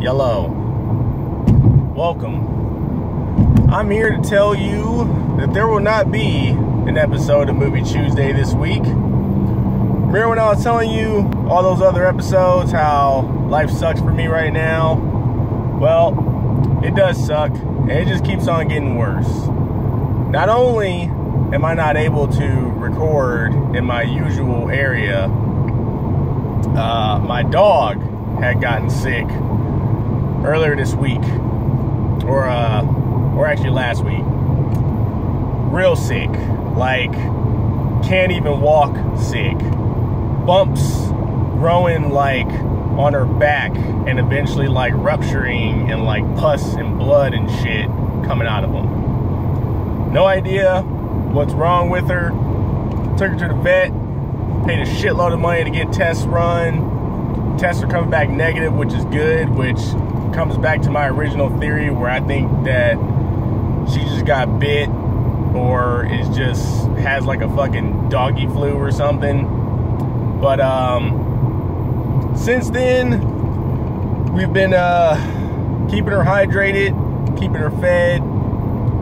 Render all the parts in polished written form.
Yellow. Welcome. I'm here to tell you that there will not be an episode of Movie Chewsday this week. Remember when I was telling you all those other episodes how life sucks for me right now? Well, it does suck, and it just keeps on getting worse. Not only am I not able to record in my usual area, my dog had gotten sick earlier this week, or actually last week. Real sick, like can't even walk sick. Bumps growing like on her back and eventually like rupturing and like pus and blood and shit coming out of them. No idea what's wrong with her. Took her to the vet, paid a shitload of money to get tests run. Tests are coming back negative, which is good, which comes back to my original theory where I think that she just got bit or is just has like a fucking doggy flu or something. But since then we've been keeping her hydrated, keeping her fed,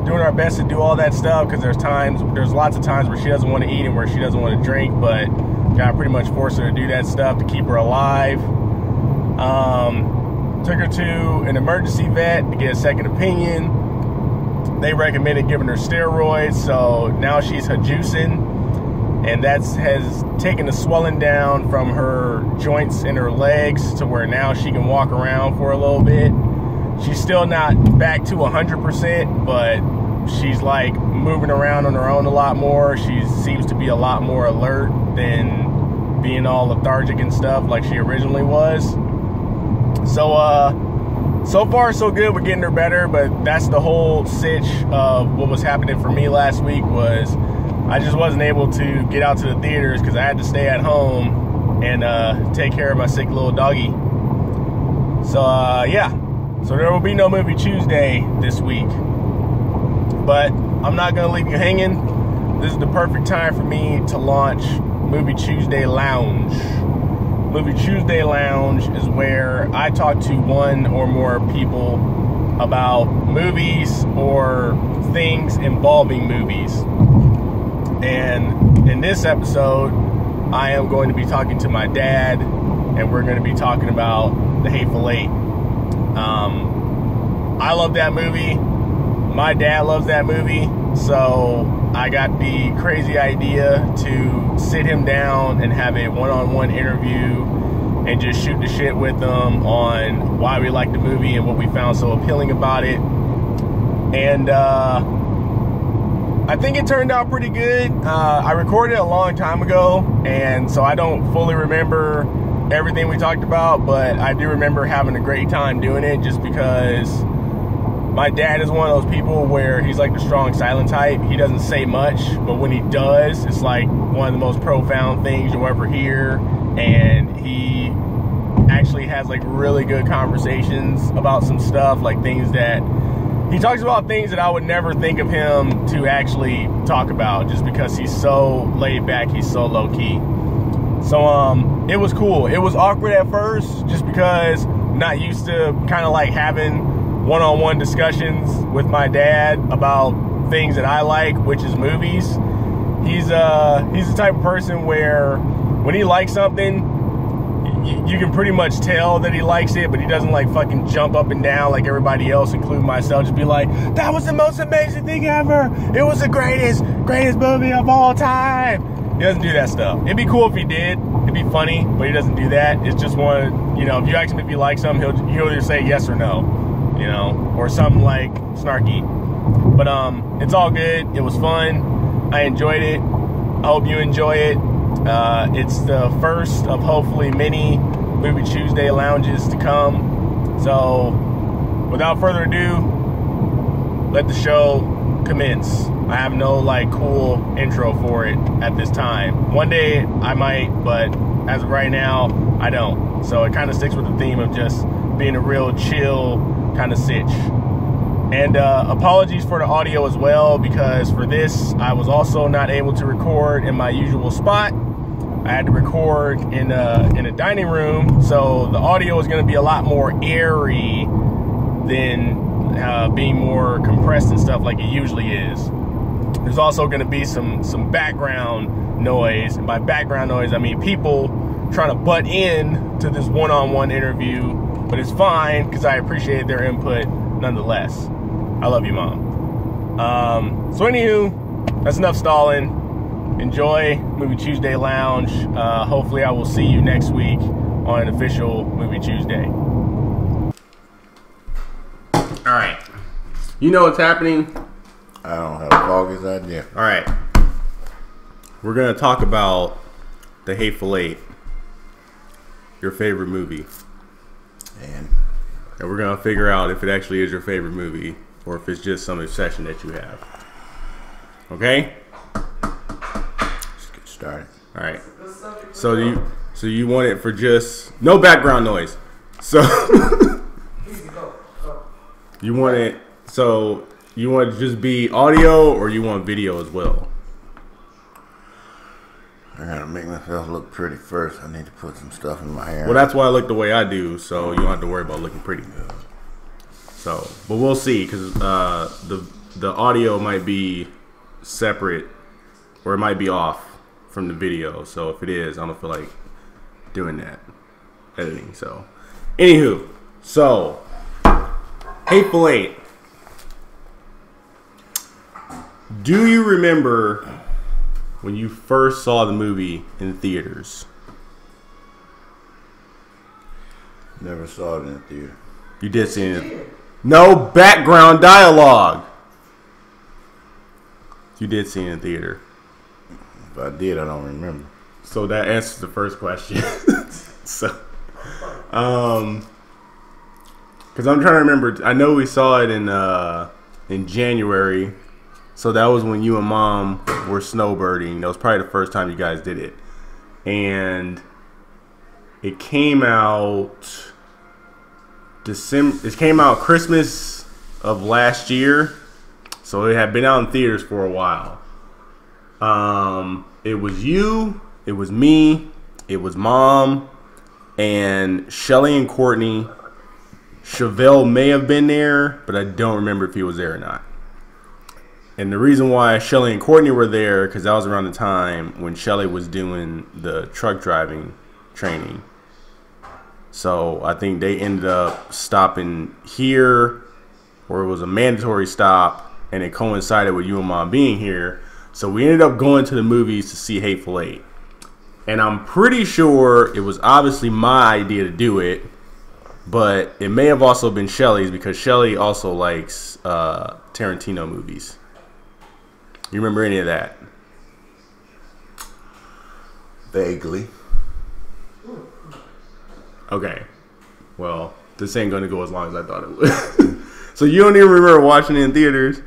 doing our best to do all that stuff, because there's lots of times where she doesn't want to eat and where she doesn't want to drink, but gotta pretty much force her to do that stuff to keep her alive. Took her to an emergency vet to get a second opinion. They recommended giving her steroids, so now she's juicing, and that has taken the swelling down from her joints in her legs to where now she can walk around for a little bit. She's still not back to 100%, but she's like moving around on her own a lot more. She seems to be a lot more alert than being all lethargic and stuff like she originally was. So far so good. We're getting her better, but that's the whole sitch of what was happening for me last week. Was I just wasn't able to get out to the theaters because I had to stay at home and take care of my sick little doggy. So yeah, so there will be no Movie Chewsday this week, but I'm not gonna leave you hanging. This is the perfect time for me to launch Movie Chewsday Lounge. Movie Chewsday Lounge is where I talk to one or more people about movies or things involving movies. And in this episode, I am going to be talking to my dad, and we're going to be talking about The Hateful Eight. I love that movie. My dad loves that movie. So I got the crazy idea to sit him down and have a one-on-one interview and just shoot the shit with him on why we like the movie and what we found so appealing about it. And I think it turned out pretty good. I recorded it a long time ago, and so I don't fully remember everything we talked about, but I do remember having a great time doing it, just because my dad is one of those people where he's like the strong silent type. He doesn't say much, but when he does, it's like one of the most profound things you'll ever hear. And he actually has like really good conversations about some stuff, like things that he talks about, things that I would never think of him to actually talk about, just because he's so laid back, he's so low key. So it was cool. It was awkward at first, just because I'm not used to kind of like having one-on-one discussions with my dad about things that I like, which is movies. He's the type of person where when he likes something, you can pretty much tell that he likes it, but he doesn't like fucking jump up and down like everybody else, including myself, just be like, that was the most amazing thing ever, it was the greatest movie of all time. He doesn't do that stuff. It'd be cool if he did. It'd be funny, but he doesn't do that. It's just one, you know, if you ask him if he likes something, he'll either say yes or no, you know, or something like snarky. But it's all good. It was fun. I enjoyed it. I hope you enjoy it. It's the first of hopefully many Movie Chewsday Lounges to come. So without further ado, let the show commence. I have no like cool intro for it at this time. One day I might, but as of right now, I don't. So it kind of sticks with the theme of just being a real chill kind of sitch. And apologies for the audio as well, because for this I was also not able to record in my usual spot. I had to record in a dining room, so the audio is going to be a lot more airy than being more compressed and stuff like it usually is. There's also going to be some background noise, and by background noise I mean people trying to butt in to this one-on-one interview, but it's fine because I appreciate their input nonetheless. I love you, Mom. So anywho, that's enough stalling. Enjoy Movie Chewsday Lounge. Hopefully I will see you next week on an official Movie Chewsday. Alright. You know what's happening? I don't have the foggiest idea. Alright. We're going to talk about The Hateful Eight. Your favorite movie. And we're going to figure out if it actually is your favorite movie or if it's just some obsession that you have. Okay? let's get started. All right. So you want it for just no background noise. So you want it so you want it to just be audio or you want video as well? I gotta make myself look pretty first. I need to put some stuff in my hair. Well, that's why I look the way I do, so you don't have to worry about looking pretty. So, but we'll see, because the audio might be separate, or it might be off from the video. So if it is, I don't feel like doing that editing. So, anywho, so Hateful Eight. Do you remember when you first saw the movie in theaters? Never saw it in the theater. You did see it. No background dialogue. You did see it in theater. If I did, I don't remember. So that answers the first question. So, because I'm trying to remember. I know we saw it in January. So that was when you and Mom were snowbirding. That was probably the first time you guys did it. And it came out December. It came out Christmas of last year. So it had been out in theaters for a while. It was you, it was me, it was Mom, and Shelly and Courtney. Chevelle may have been there, but I don't remember if he was there or not. And the reason why Shelly and Courtney were there, because that was around the time when Shelly was doing the truck driving training. So I think they ended up stopping here, or it was a mandatory stop, and it coincided with you and Mom being here. So we ended up going to the movies to see Hateful Eight. And I'm pretty sure it was obviously my idea to do it, but it may have also been Shelly's, because Shelly also likes Tarantino movies. You remember any of that? Vaguely. Okay. Well, this ain't going to go as long as I thought it would. So you don't even remember watching it in theaters?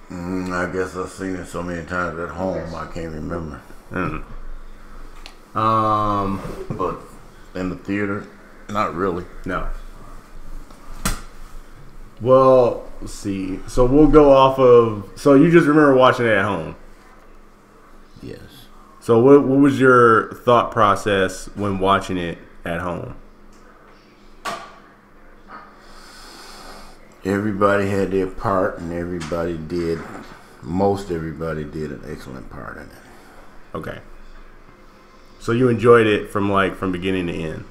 I guess I've seen it so many times at home, I can't remember. But in the theater, not really. No. Well, let's see. So we'll go off of. So you just remember watching it at home? Yes. So what was your thought process when watching it at home? Everybody had their part, and most everybody did an excellent part in it. Okay. So you enjoyed it from beginning to end?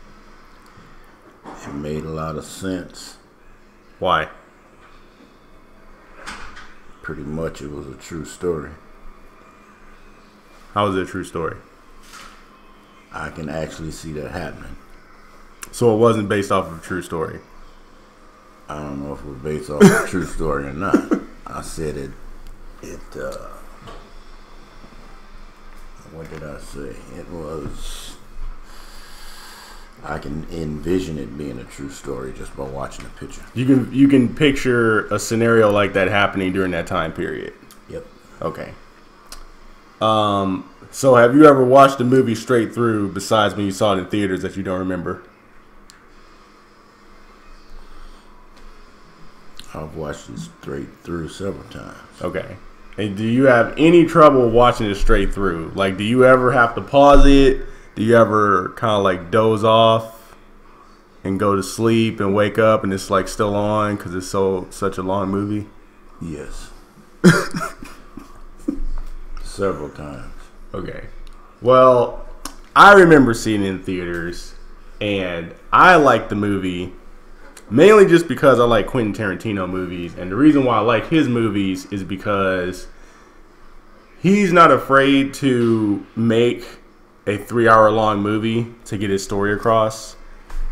It made a lot of sense. Why? Pretty much it was a true story. How was it a true story? I can actually see that happening. So it wasn't based off of a true story? I don't know if it was based off a true story or not. I said it what did I say? It was, I can envision it being a true story just by watching the picture. You can picture a scenario like that happening during that time period? Yep. Okay. So have you ever watched a movie straight through besides when you saw it in theaters that you don't remember? I've watched it straight through several times. Okay. And do you have any trouble watching it straight through? Like, do you ever have to pause it? Do you ever kind of like doze off and go to sleep and wake up and it's like still on because it's such a long movie? Yes. Several times. Okay. Well, I remember seeing it in theaters, and I liked the movie mainly just because I like Quentin Tarantino movies. And the reason why I like his movies is because he's not afraid to make a 3-hour-long movie to get his story across.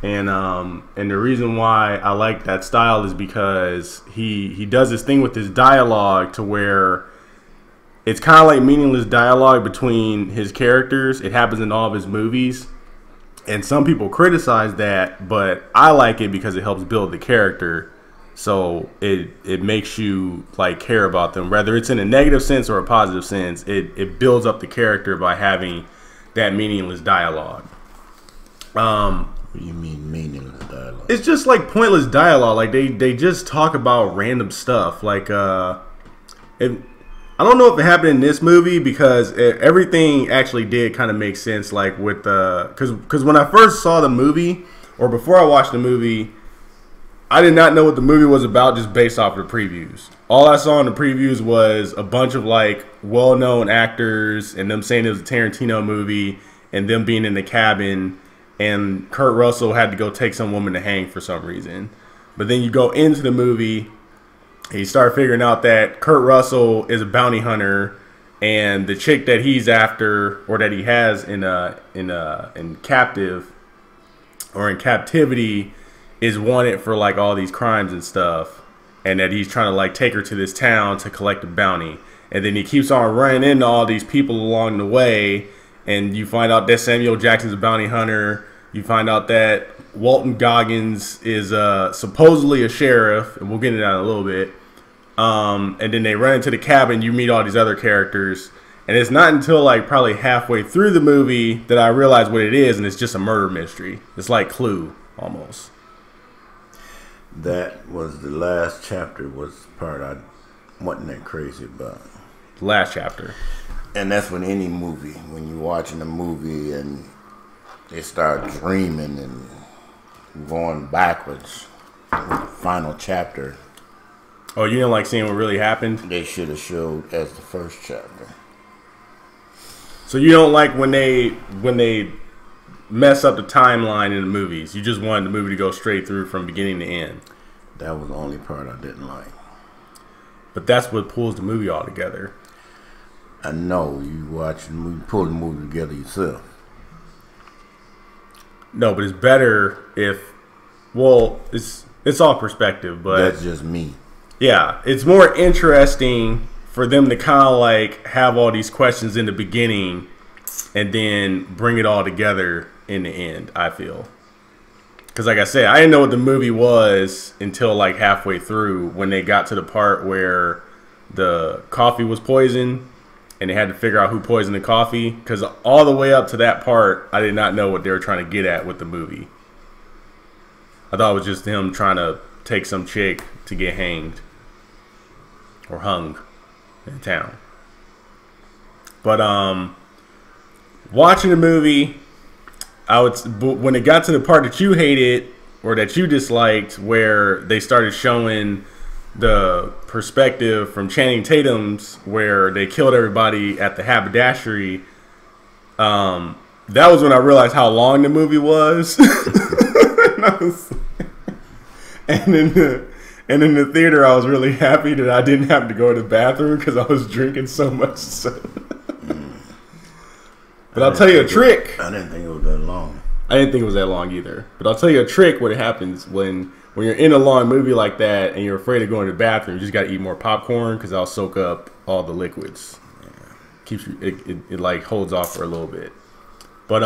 And the reason why I like that style is because he does this thing with his dialogue to where it's kind of like meaningless dialogue between his characters. It happens in all of his movies. And some people criticize that, but I like it because it helps build the character. So it makes you like care about them, whether it's in a negative sense or a positive sense. It builds up the character by having that meaningless dialogue. What do you mean meaningless dialogue? It's just like pointless dialogue. Like they just talk about random stuff. Like I don't know if it happened in this movie because everything actually did kind of make sense. Like with because when I first saw the movie, or before I watched the movie, I did not know what the movie was about just based off of the previews. All I saw in the previews was a bunch of like well-known actors and them saying it was a Tarantino movie and them being in the cabin and Kurt Russell had to go take some woman to hang for some reason. But then you go into the movie and you start figuring out that Kurt Russell is a bounty hunter, and the chick that he's after, or that he has in captive or in captivity, is wanted for like all these crimes and stuff, and that he's trying to like take her to this town to collect a bounty. And then he keeps on running into all these people along the way, and you find out that Samuel Jackson's a bounty hunter. You find out that Walton Goggins is supposedly a sheriff, and we'll get into that in a little bit. And then they run into the cabin. You meet all these other characters, and it's not until like probably halfway through the movie that I realize what it is, and it's just a murder mystery. It's like Clue almost. That was the last chapter. Was the part I wasn't that crazy about. The last chapter. And that's when any movie, when you're watching a movie and they start dreaming and going backwards. The final chapter. Oh, you didn't like seeing what really happened? They should have showed as the first chapter. So you don't like when they mess up the timeline in the movies. You just wanted the movie to go straight through from beginning to end. That was the only part I didn't like. But that's what pulls the movie all together. I know you pull the movie together yourself. No, but it's better if, well, it's all perspective, but that's just me. Yeah, it's more interesting for them to kind of like have all these questions in the beginning and then bring it all together in the end, I feel. Because like I said, I didn't know what the movie was until like halfway through when they got to the part where the coffee was poisoned and they had to figure out who poisoned the coffee. Because all the way up to that part, I did not know what they were trying to get at with the movie. I thought it was just him trying to take some chick to get hanged or hung in town. But watching the movie, when it got to the part that you hated or that you disliked, where they started showing the perspective from Channing Tatum's, where they killed everybody at the haberdashery, that was when I realized how long the movie was. And in the theater, I was really happy that I didn't have to go to the bathroom because I was drinking so much soda. But I'll tell you a trick. I didn't think it was that long. I didn't think it was that long either. But I'll tell you a trick what happens when you're in a long movie like that and you're afraid of going to the bathroom. You just got to eat more popcorn because I'll soak up all the liquids. Yeah. Keeps you, it like holds off for a little bit. But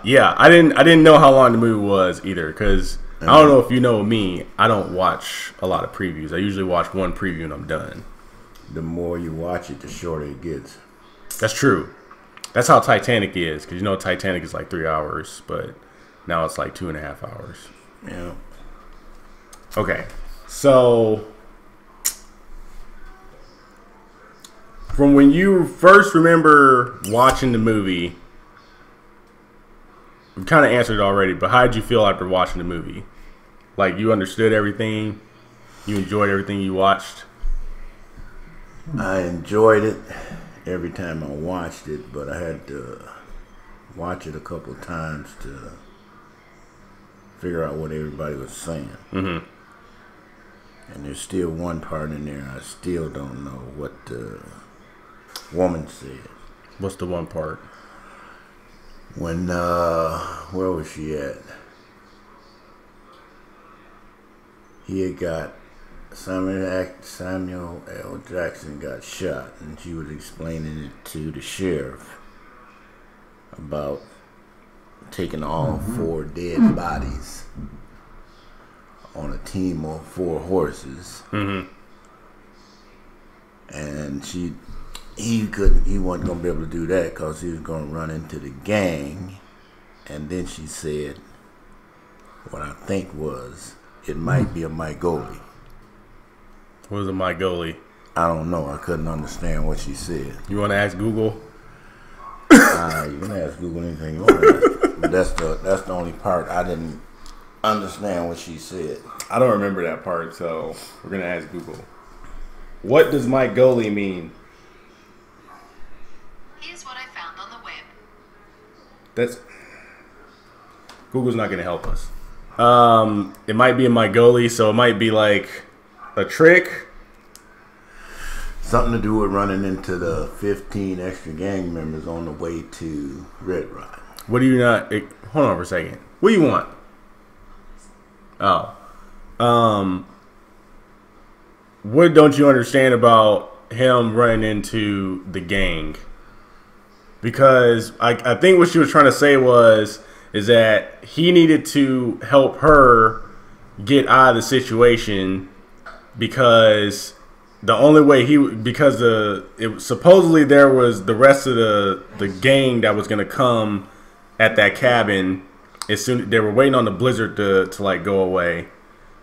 yeah, I didn't know how long the movie was either because I don't know if you know me. I don't watch a lot of previews. I usually watch one preview and I'm done. The more you watch it, the shorter it gets. That's true. That's how Titanic is, because you know Titanic is like 3 hours, but now it's like 2.5 hours. Yeah. Okay, so from when you first remember watching the movie, we kind of answered it already, but how did you feel after watching the movie? Like, you understood everything? You enjoyed everything you watched? I enjoyed it every time I watched it, but I had to watch it a couple of times to figure out what everybody was saying. Mm-hmm. And there's still one part in there I still don't know what the woman said. What's the one part? When, where was she at? He had got, Samuel L. Jackson got shot, and she was explaining it to the sheriff about taking all 4 dead bodies on a team of 4 horses. Mm-hmm. And he wasn't gonna be able to do that because he was gonna run into the gang. And then she said what I think was, it might be a Mygoli. What was a Mygoli? I don't know. I couldn't understand what she said. You want to ask Google? You can ask Google anything you want to ask. But that's the only part I didn't understand what she said. I don't remember that part, so we're going to ask Google. What does Mygoli mean? Here's what I found on the web. Google's not going to help us. It might be a Mygoli, so it might be like a trick. Something to do with running into the 15 extra gang members on the way to Red Rock. What do you not... hold on for a second. What do you want? Oh. What don't you understand about him running into the gang? Because I think what she was trying to say is that he needed to help her get out of the situation because the only way supposedly there was the rest of the gang that was going to come at that cabin as soon they were waiting on the blizzard to like go away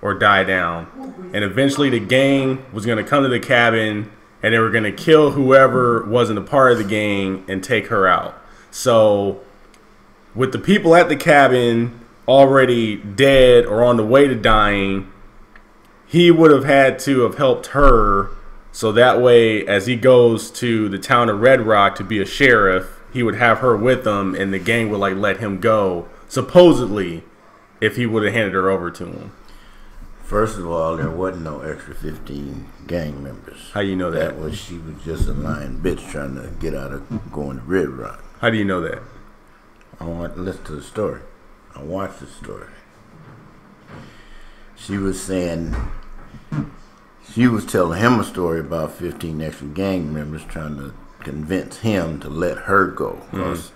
or die down, and eventually the gang was going to come to the cabin and they were going to kill whoever wasn't a part of the gang and take her out. So with the people at the cabin already dead or on the way to dying, he would have had to have helped her, so that way as he goes to the town of Red Rock to be a sheriff, he would have her with him and the gang would like let him go, supposedly, if he would have handed her over to him. First of all, there wasn't no extra 15 gang members. How you know that? She was just a lying bitch trying to get out of going to Red Rock. How do you know that? I want to listen to the story. I watched the story. She was saying, she was telling him a story about 15 extra gang members trying to convince him to let her go because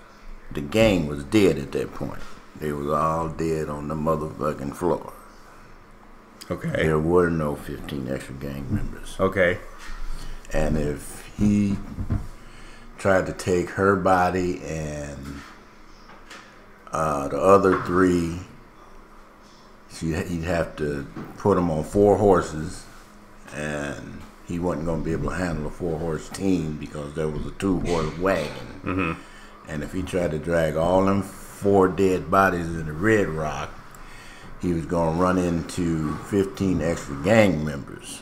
the gang was dead at that point. They was all dead on the motherfucking floor. Okay. There were no 15 extra gang members. Okay. And if he tried to take her body and the other 3, he'd have to put them on 4 horses, and he wasn't going to be able to handle a 4-horse team because there was a 2-horse wagon. Mm-hmm. And if he tried to drag all them 4 dead bodies into Red Rock, he was going to run into 15 extra gang members.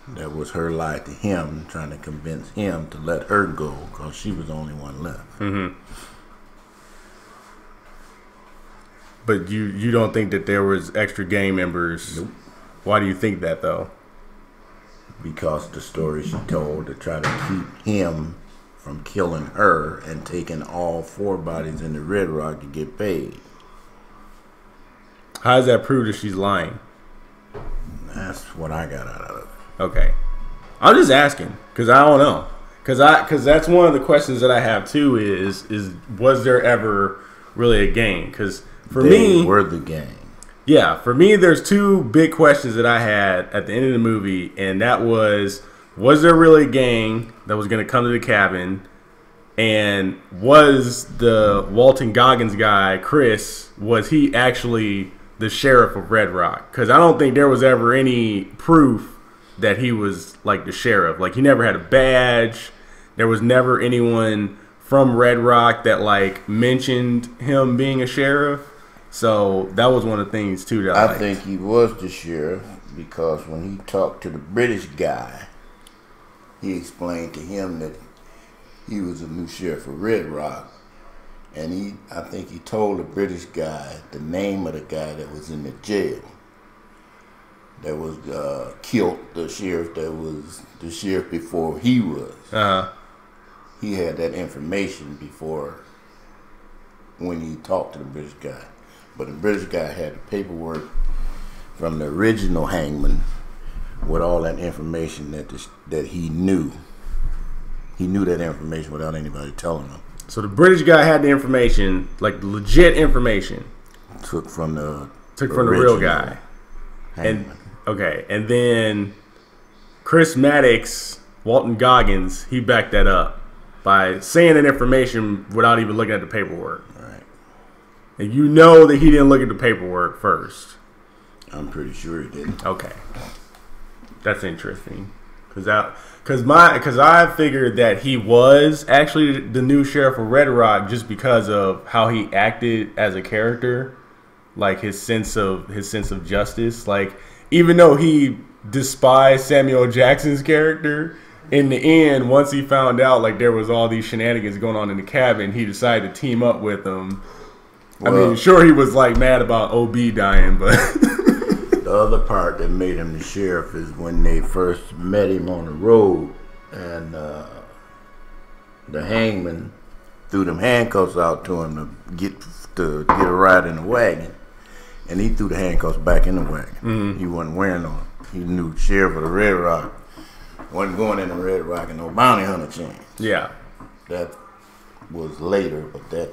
That was her lie to him, trying to convince him to let her go because she was the only one left. Mm-hmm. But you don't think that there was extra gang members? Nope. Why do you think that, though? Because the story she told to try to keep him from killing her and taking all 4 bodies into Red Rock to get paid. How does that prove that she's lying? That's what I got out of it. Okay. I'm just asking because I don't know. Because that's one of the questions that I have too is was there ever really a gang? Because for me, they were the gang. Yeah, for me, there's 2 big questions that I had at the end of the movie, and that was there really a gang that was going to come to the cabin? And was the Walton Goggins guy, Chris, was he actually the sheriff of Red Rock? Because I don't think there was ever any proof that he was like the sheriff. Like he never had a badge. There was never anyone from Red Rock that like mentioned him being a sheriff. So that was one of the things too that I think he was the sheriff because when he talked to the British guy, he explained to him that he was a new sheriff of Red Rock, and I think he told the British guy the name of the guy that was in the jail that was killed, the sheriff that was the sheriff before he was. He had that information before when he talked to the British guy. But the British guy had the paperwork from the original hangman with all that information that he knew. He knew that information without anybody telling him. So the British guy had the information, like the legit information. Took from the real guy. Hangman. And then Chris Maddox, Walton Goggins, he backed that up by saying that information without even looking at the paperwork. Right. And you know that he didn't look at the paperwork first. I'm pretty sure he didn't. Okay. That's interesting. Because I figured that he was actually the new sheriff of Red Rock just because of how he acted as a character, like his sense of justice. Like even though he despised Samuel Jackson's character, in the end, once he found out like there was all these shenanigans going on in the cabin, he decided to team up with him. Well, I mean, sure he was like mad about OB dying, but the other part that made him the sheriff is when they first met him on the road, and the hangman threw them handcuffs out to him to get a ride in the wagon, and he threw the handcuffs back in the wagon. Mm-hmm. He wasn't wearing them. He knew sheriff of the Red Rock wasn't going in the Red Rock and no bounty hunter chains. Yeah, that was later, but that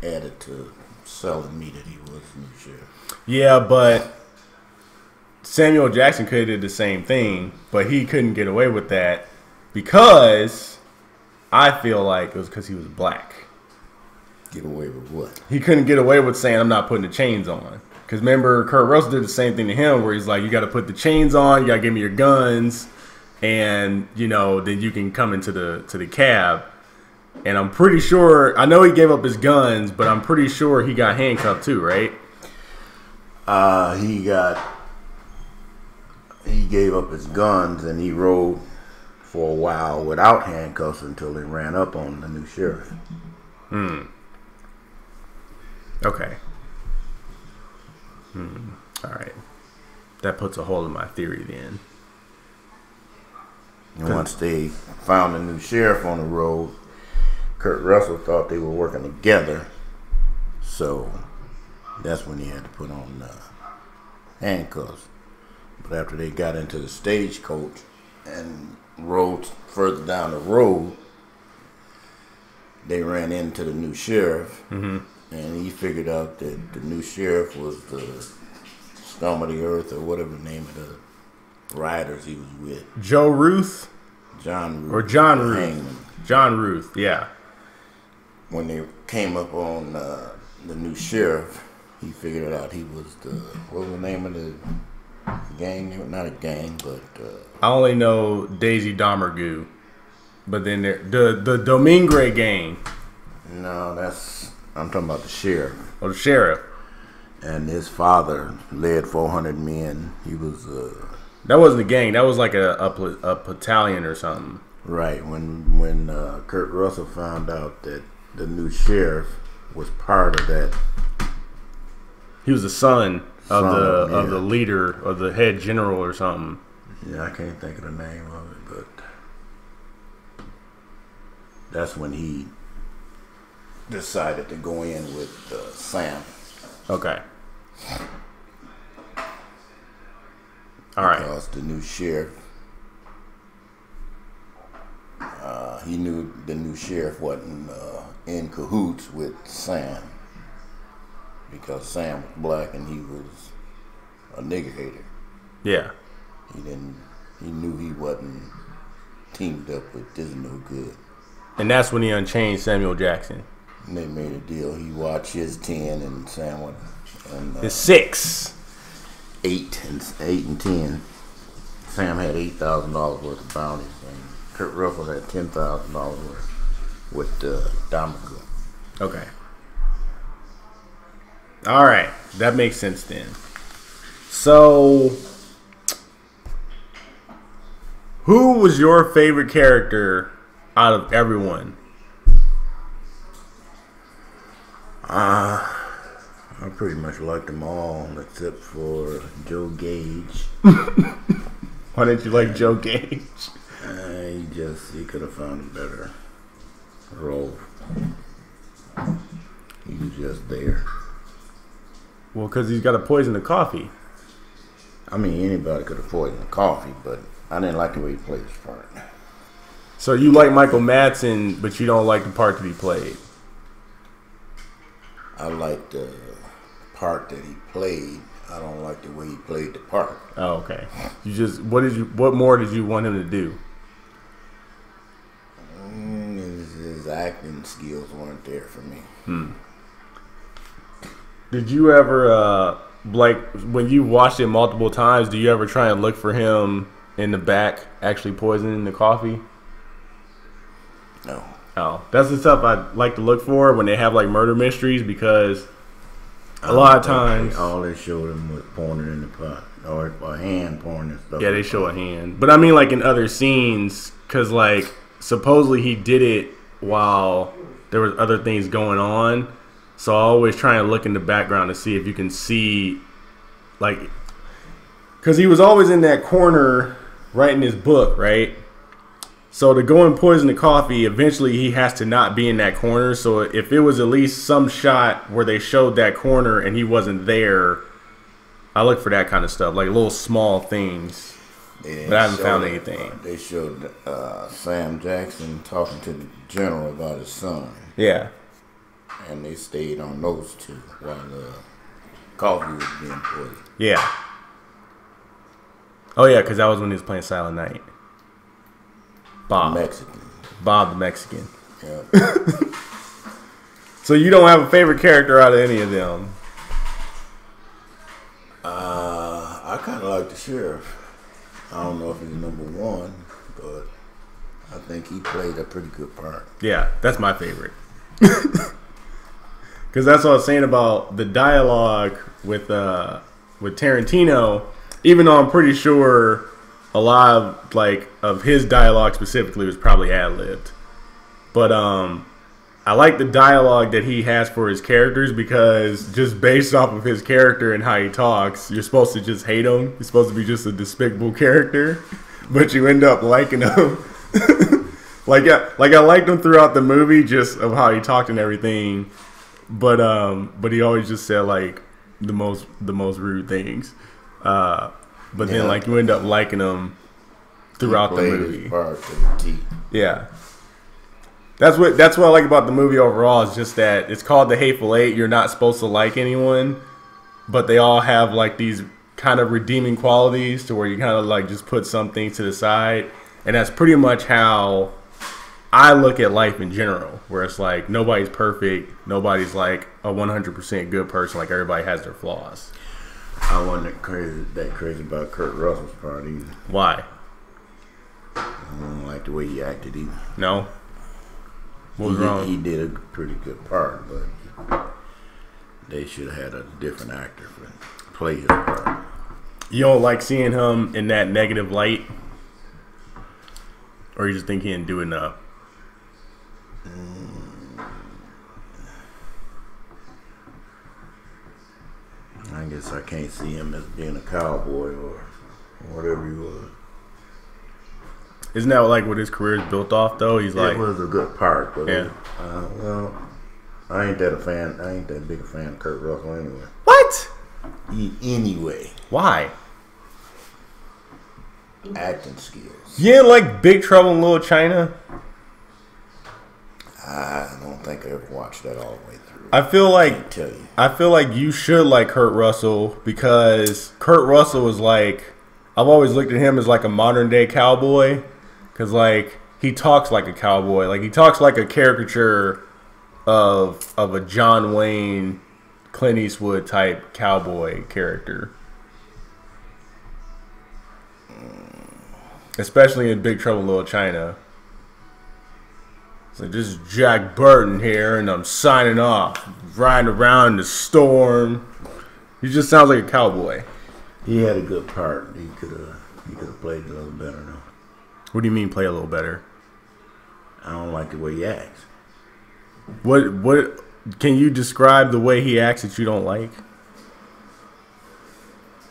added to selling me that he was the new sheriff. Yeah, but Samuel Jackson could have did the same thing, but he couldn't get away with that because I feel like it was because he was black. Get away with what? He couldn't get away with saying, I'm not putting the chains on. Because remember, Kurt Russell did the same thing to him where he's like, you got to put the chains on, you got to give me your guns, and, you know, then you can come into the cab. And I'm pretty sure, I know he gave up his guns, but I'm pretty sure he got handcuffed too, right? He gave up his guns and he rode for a while without handcuffs until they ran up on the new sheriff. Okay. All right. That puts a hole in my theory then. And once they found a new sheriff on the road, Kurt Russell thought they were working together. So that's when he had to put on handcuffs. But after they got into the stagecoach and rode further down the road, they ran into the new sheriff. Mm-hmm. And he figured out that the new sheriff was the scum of the earth or whatever the name of the riders he was with. Joe Ruth? John Ruth. Or John Ruth. Hangman. John Ruth, yeah. When they came up on the new sheriff, he figured out he was what was the name of the gang? Not a gang, but... I only know Daisy Domergue. But then the Domingre gang. No, I'm talking about the sheriff. Oh, the sheriff. And his father led 400 men. He was... that wasn't a gang. That was like a battalion or something. Right. When Kurt Russell found out that the new sheriff was part of that... He was the son of the leader, of the head general or something. Yeah, I can't think of the name of it, but... That's when he decided to go in with Sam. Okay. All right. Because the new sheriff, he knew the new sheriff wasn't in cahoots with Sam. Because Sam was black and he was a nigger hater. Yeah. He knew he wasn't teamed up with this no good. And that's when he unchained Samuel Jackson. And they made a deal. He watched his 10 and Sam went... his 6. 8 and 10. Sam had $8,000 worth of bounties, and Kurt Russell had $10,000 worth with Dominic. Okay. All right, that makes sense then. So, who was your favorite character out of everyone? I pretty much liked them all except for Joe Gage. Why didn't you like Joe Gage? He could have found a better role. He was just there. Well, because he's got to poison the coffee. I mean, anybody could have poisoned the coffee, but I didn't like the way he played his part. So you like Michael Madsen, but you don't like the part that he played. I liked the part that he played. I don't like the way he played the part. Oh, okay. What more did you want him to do? His acting skills weren't there for me. Did you ever, like, when you watched it multiple times, do you ever try and look for him in the back actually poisoning the coffee? No. Oh, that's the stuff I like to look for when they have, like, murder mysteries, because a lot of times... All they showed him was pouring it in the pot, or a hand pouring and stuff. Yeah, they show a hand. But I mean, like, in other scenes, because, like, supposedly he did it while there was other things going on. So I always try and look in the background to see if you can see, like, because he was always in that corner writing his book, right? So to go and poison the coffee, eventually he has to not be in that corner. So if it was at least some shot where they showed that corner and he wasn't there, I look for that kind of stuff, like little small things. But I haven't found anything. They showed Sam Jackson talking to the general about his son. Yeah. And they stayed on those two while the coffee was being poisoned. Yeah. Oh, yeah, because that was when he was playing Silent Night. Bob. Mexican. Bob the Mexican. Yeah. So you don't have a favorite character out of any of them? I kind of like the sheriff. I don't know if he's number one, but I think he played a pretty good part. Yeah, that's my favorite. Because that's what I was saying about the dialogue with Tarantino. Even though I'm pretty sure a lot of his dialogue specifically was probably ad-libbed, but I like the dialogue that he has for his characters, because just based off of his character and how he talks, you're supposed to just hate him. He's supposed to be just a despicable character, but you end up liking him. Like I liked him throughout the movie, just of how he talked and everything. But he always just said like the most rude things. But then like you end up liking him throughout the movie. His part to the T. Yeah. That's what I like about the movie overall, is just that it's called the Hateful Eight. You're not supposed to like anyone, but they all have like these kind of redeeming qualities to where you kind of like just put some things to the side. And that's pretty much how I look at life in general, where it's like nobody's perfect. Nobody's like a 100% good person. Like everybody has their flaws. I wasn't that crazy about Kurt Russell's part either. Why? I don't like the way he acted either. No? What was wrong? He did a pretty good part, but they should have had a different actor for play his part. You don't like seeing him in that negative light? Or you just think he didn't do enough? I guess I can't see him as being a cowboy or whatever he was. Isn't that like what his career is built off, though? He's like, it was a good part, but yeah. Well, I ain't that big a fan of Kurt Russell anyway. What? Anyway. Why? Acting skills. You didn't like Big Trouble in Little China? I don't think I ever watched that all the way through. I feel like I can't tell you. I feel like you should like Kurt Russell, because Kurt Russell is like, I've always looked at him as like a modern day cowboy, because like he talks like a cowboy, like he talks like a caricature of a John Wayne, Clint Eastwood type cowboy character. especially in Big Trouble in Little China. It's like, this is Jack Burton here, and I'm signing off. Riding around in the storm. He just sounds like a cowboy. He had a good part. He could have played it a little better, though. What do you mean, play a little better? I don't like the way he acts. What can you describe the way he acts that you don't like?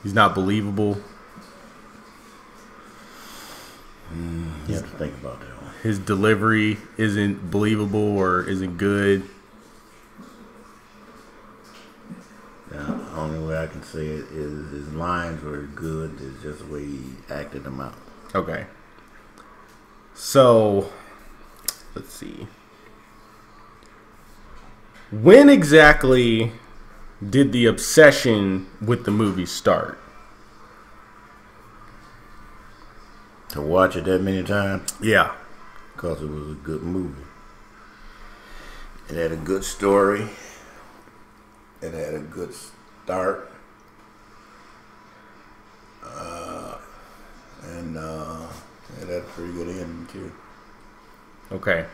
He's not believable. You have to think about that one. His delivery isn't believable or isn't good. The only way I can say it is his lines were good. It's just the way he acted them out. Okay. So, let's see. When exactly did the obsession with the movie start? To watch it that many times? Yeah. Because it was a good movie. It had a good story. It had a good start. And it had a pretty good ending, too. Okay.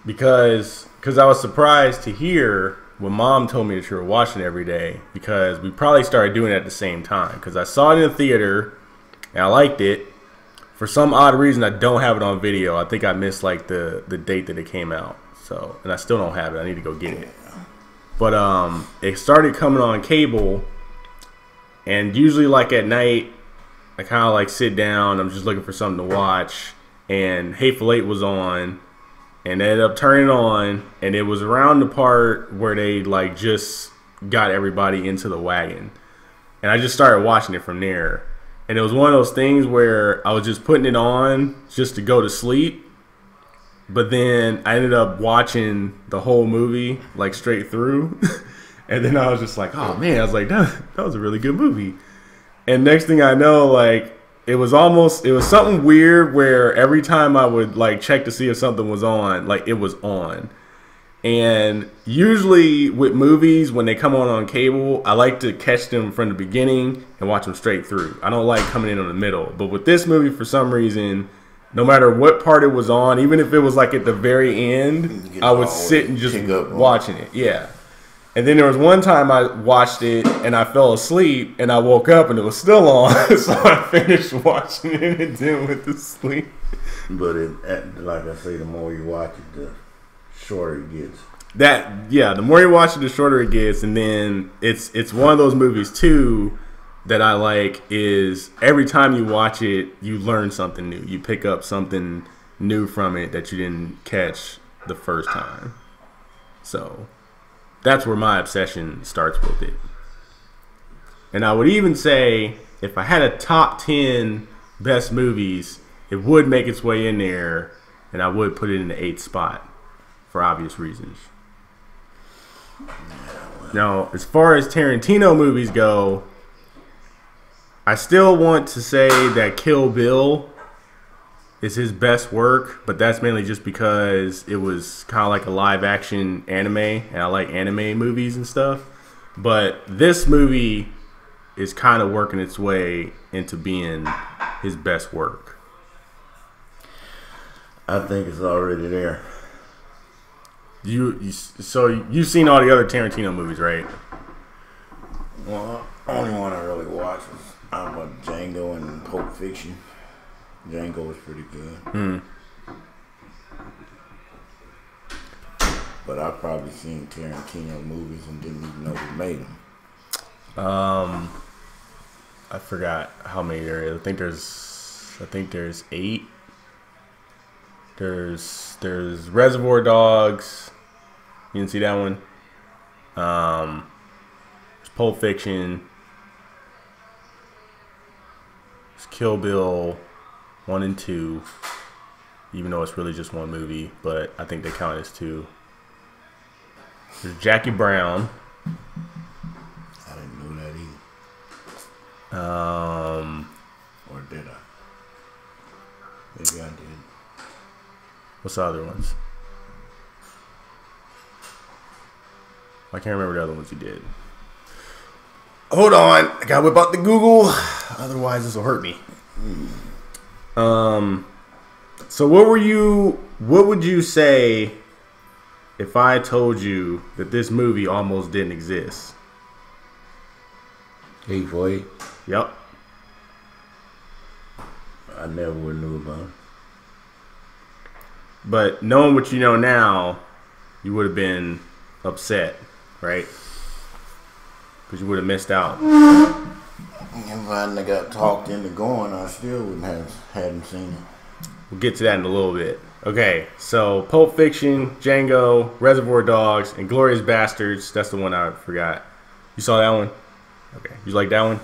Because I was surprised to hear when Mom told me that you were watching it every day, because we probably started doing it at the same time. Because I saw it in the theater, and I liked it. For some odd reason, I don't have it on video. I think I missed like the date that it came out. So, and I still don't have it. I need to go get it. But it started coming on cable, and usually like at night, I kind of like sit down. I'm just looking for something to watch, and Hateful Eight was on. And they ended up turning it on, and it was around the part where they like just got everybody into the wagon. And I just started watching it from there. And it was one of those things where I was just putting it on just to go to sleep. But then I ended up watching the whole movie like straight through. And then I was just like, oh man, I was like, that was a really good movie. And next thing I know, like, it was something weird where every time I would like check to see if something was on, like it was on. And usually with movies, when they come on cable, I like to catch them from the beginning and watch them straight through. I don't like coming in the middle. But with this movie, for some reason, no matter what part it was on, even if it was like at the very end, I would sit and just watching it. Yeah. And then there was one time I watched it and I fell asleep and I woke up and it was still on. So I finished watching it and then went to sleep. But like I say, the more you watch it, the shorter it gets. The more you watch it, the shorter it gets. And then it's one of those movies too that I like is every time you watch it, you learn something new. You pick up something new from it that you didn't catch the first time. So that's where my obsession starts with it. And I would even say, if I had a top 10 best movies, it would make its way in there, and I would put it in the 8th spot, for obvious reasons. Now, as far as Tarantino movies go, I still want to say that Kill Bill is his best work, but that's mainly just because it was kind of like a live-action anime, and I like anime movies and stuff. But this movie is kind of working its way into being his best work. I think it's already there. So you've seen all the other Tarantino movies, right? Well, only one I really watched was Django and Pulp Fiction. Django was pretty good. But I've probably seen Tarantino movies and didn't even know who made them. I forgot how many there is. I think there's 8. There's Reservoir Dogs. You didn't see that one? There's Pulp Fiction. There's Kill Bill 1 and 2, even though it's really just one movie, but I think they count as 2. There's Jackie Brown. I didn't know that either. Or did I? Maybe I did. What's the other ones? I can't remember the other ones he did. Hold on, I gotta whip out the Google. Otherwise, this will hurt me. So what would you say if I told you that this movie almost didn't exist? Hateful Eight. Yep. I never would knew about it. But knowing what you know now, you would have been upset, right? Because you would have missed out. If I hadn't got talked into going, I still hadn't seen it. We'll get to that in a little bit. Okay, so Pulp Fiction, Django, Reservoir Dogs, and Glorious Bastards. That's the one I forgot. You saw that one? Okay. You like that one?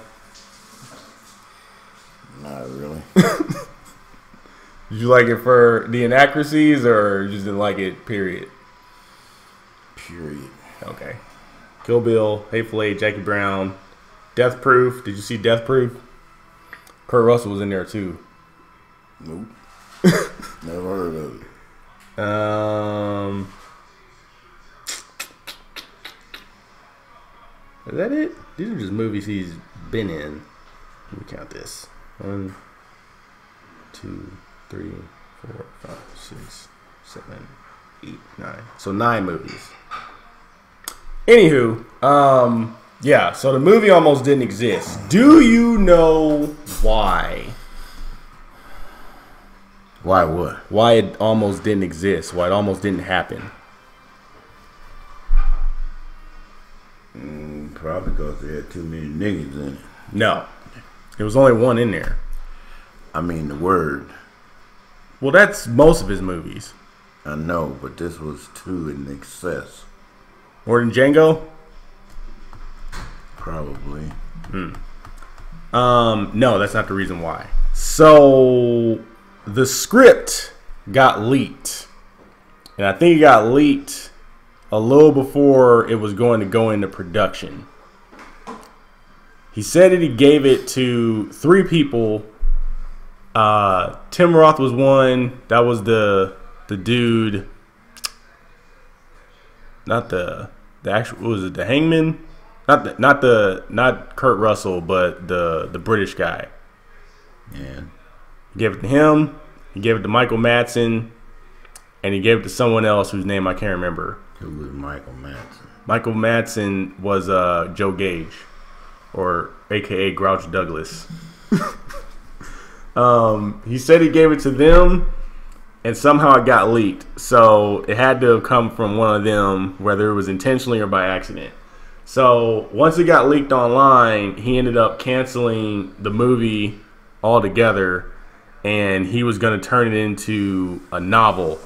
Not really. Did you like it for the inaccuracies or you just didn't like it, period? Period. Okay. Kill Bill, Hateful Eight, Jackie Brown, Death Proof. Did you see Death Proof? Kurt Russell was in there too. Nope. Never heard of it. it. Is that it? These are just movies he's been in. Let me count this. 1, 2, 3, 4, 5, 6, 7, 8, 9. So 9 movies. Anywho, yeah, so the movie almost didn't exist. Do you know why? Why what? Why it almost didn't exist? Why it almost didn't happen? Probably because they had too many niggas in it. No. There was only one in there. I mean, the word. Well, that's most of his movies. I know, but this was too in excess. More than Django? Probably. No, that's not the reason why. So the script got leaked. And I think it got leaked a little before it was going to go into production. He said that he gave it to 3 people. Tim Roth was one. That was the dude. Not the actual. What was it? The Hangman? Not Kurt Russell, but the British guy. Yeah. He gave it to him. He gave it to Michael Madsen, and he gave it to someone else whose name I can't remember. Who was Michael Madsen? Michael Madsen was Joe Gage, or AKA Grouch Douglas. He said he gave it to them, and somehow it got leaked. So it had to have come from one of them, whether it was intentionally or by accident. So once it got leaked online, he ended up canceling the movie altogether, and he was going to turn it into a novel.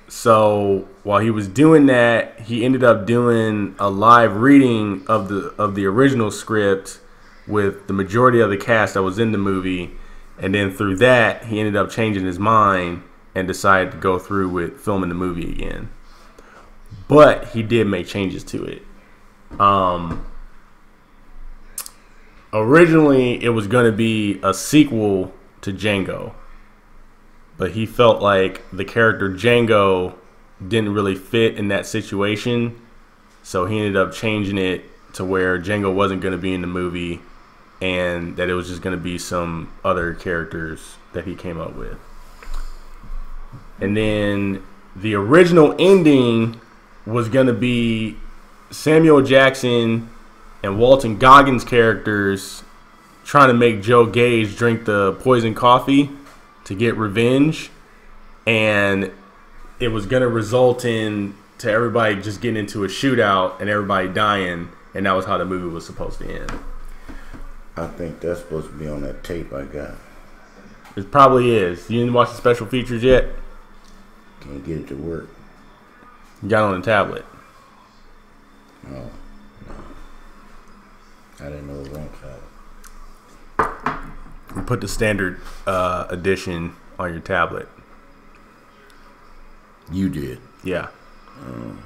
So while he was doing that, he ended up doing a live reading of the original script with the majority of the cast that was in the movie, and then through that, he ended up changing his mind and decided to go through with filming the movie again. But he did make changes to it. Originally, it was going to be a sequel to Django, but he felt like the character Django didn't really fit in that situation, so he ended up changing it to where Django wasn't going to be in the movie, and that it was just going to be some other characters that he came up with. And then the original ending was going to be Samuel Jackson and Walton Goggins characters trying to make Joe Gage drink the poison coffee to get revenge, and it was going to result in to everybody just getting into a shootout and everybody dying, and that was how the movie was supposed to end. I think that's supposed to be on that tape I got. It probably is. You didn't watch the special features yet? Can't get it to work. You got it on the tablet. No. I didn't know it was on tablet. You put the standard edition on your tablet. You did? Yeah. I don't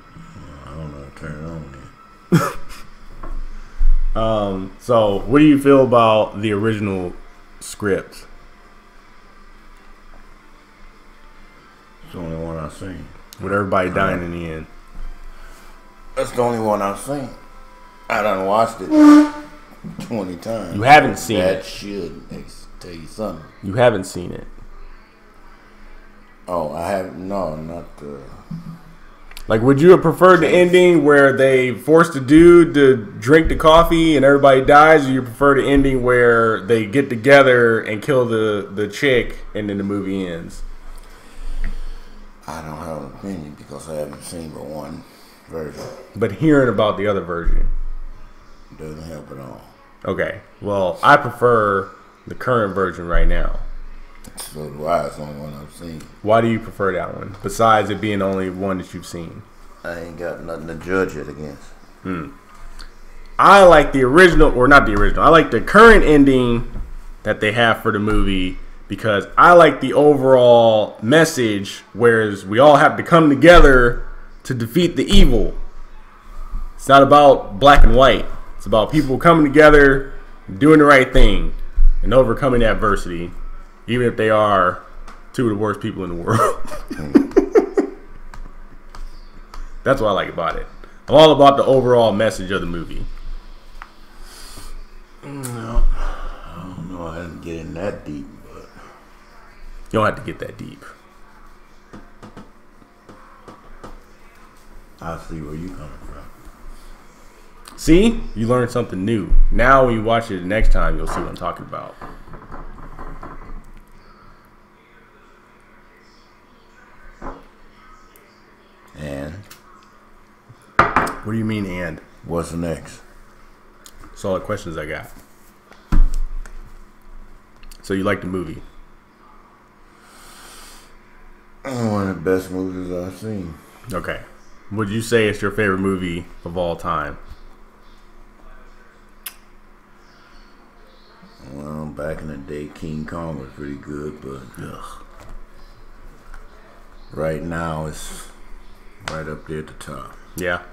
know how to turn it on then. So what do you feel about the original script? It's the only one I've seen. With everybody dying in the end. That's the only one I've seen. I done watched it 20 times. You haven't seen that it. Should tell you something. You haven't seen it. Oh, I haven't. No, not the. Like, would you have preferred the ending where they forced the dude to drink the coffee and everybody dies, or you prefer the ending where they get together and kill the chick and then the movie ends? I don't have an opinion because I haven't seen but one version. But hearing about the other version Doesn't help at all. Okay. Well, I prefer the current version right now. So do I. It's the only one I've seen. Why do you prefer that one? Besides it being the only one that you've seen. I ain't got nothing to judge it against. I like the original, or not the original. I like the current ending that they have for the movie because I like the overall message, whereas we all have to come together to defeat the evil. It's not about black and white. It's about people coming together, doing the right thing, and overcoming adversity, even if they are two of the worst people in the world. That's what I like about it. I'm all about the overall message of the movie. No, I don't know. I didn't get in that deep, but You don't have to get that deep. I see where you coming from. See? You learned something new. Now when you watch it the next time, you'll see what I'm talking about. And What do you mean, and? what's next? That's all the questions I got. So you like the movie? One of the best movies I've seen. Okay. Would you say it's your favorite movie of all time? Well, back in the day, King Kong was pretty good, but right now it's right up there at the top. Yeah.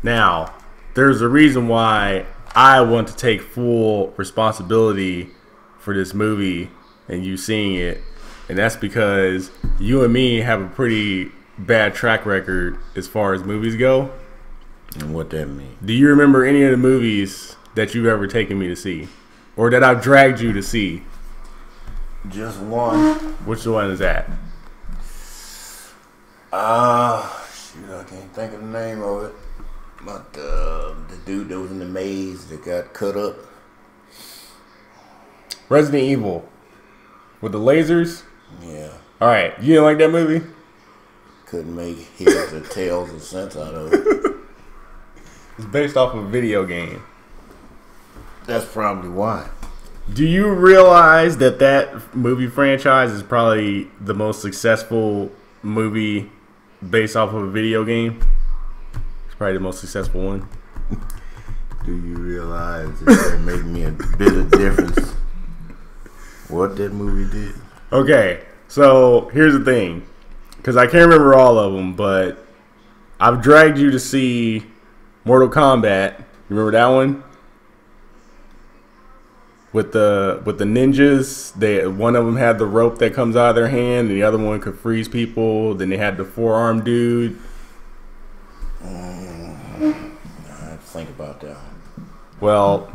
Now, there's a reason why I want to take full responsibility for this movie and you seeing it, and that's because you and me have a pretty bad track record as far as movies go. And what that mean? Do you remember any of the movies that you've ever taken me to see, or that I've dragged you to see? Just one. Which one is that? Shoot, I can't think of the name of it. But the dude that was in the maze that got cut up. Resident Evil with the lasers. Yeah. All right, you didn't like that movie? Couldn't make heads or tails or sense out of it. It's based off of a video game. That's probably why. Do you realize that movie franchise is probably the most successful movie based off of a video game? It's probably the most successful one. Do you realize it would make me a bit of difference what that movie did? Okay, so here's the thing. Because I can't remember all of them, but I've dragged you to see Mortal Kombat. You remember that one? With the ninjas, one of them had the rope that comes out of their hand, and the other one could freeze people. Then they had the four-armed dude. I have to think about that one. Well,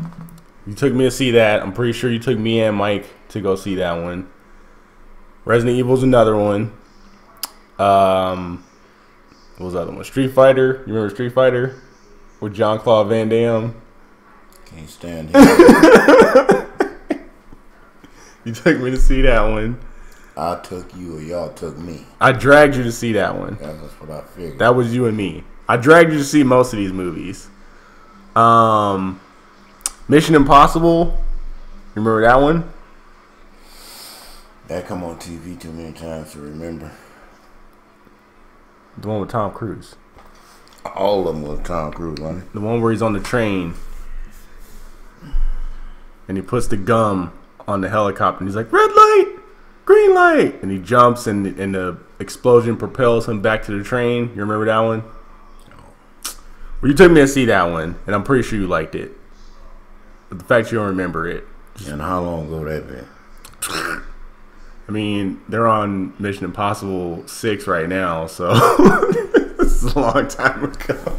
you took me to see that. I'm pretty sure you took me and Mike to go see that one. Resident Evil's another one. What was the other one? Street Fighter. You remember Street Fighter? With Jean-Claude Van Damme. Can't stand him. You took me to see that one. I took you or y'all took me. I dragged you to see that one. That's what I figured. That was you and me. I dragged you to see most of these movies. Mission Impossible. You remember that one? That come on TV too many times to remember. The one with Tom Cruise. All of them was Tom Cruise, wasn't it? The one where he's on the train. And he puts the gum on the helicopter. And he's like, red light, green light. And he jumps and the explosion propels him back to the train. You remember that one? Well, you took me to see that one. And I'm pretty sure you liked it. But the fact you don't remember it. And how long ago that been? I mean, they're on Mission Impossible 6 right now, so this is a long time ago.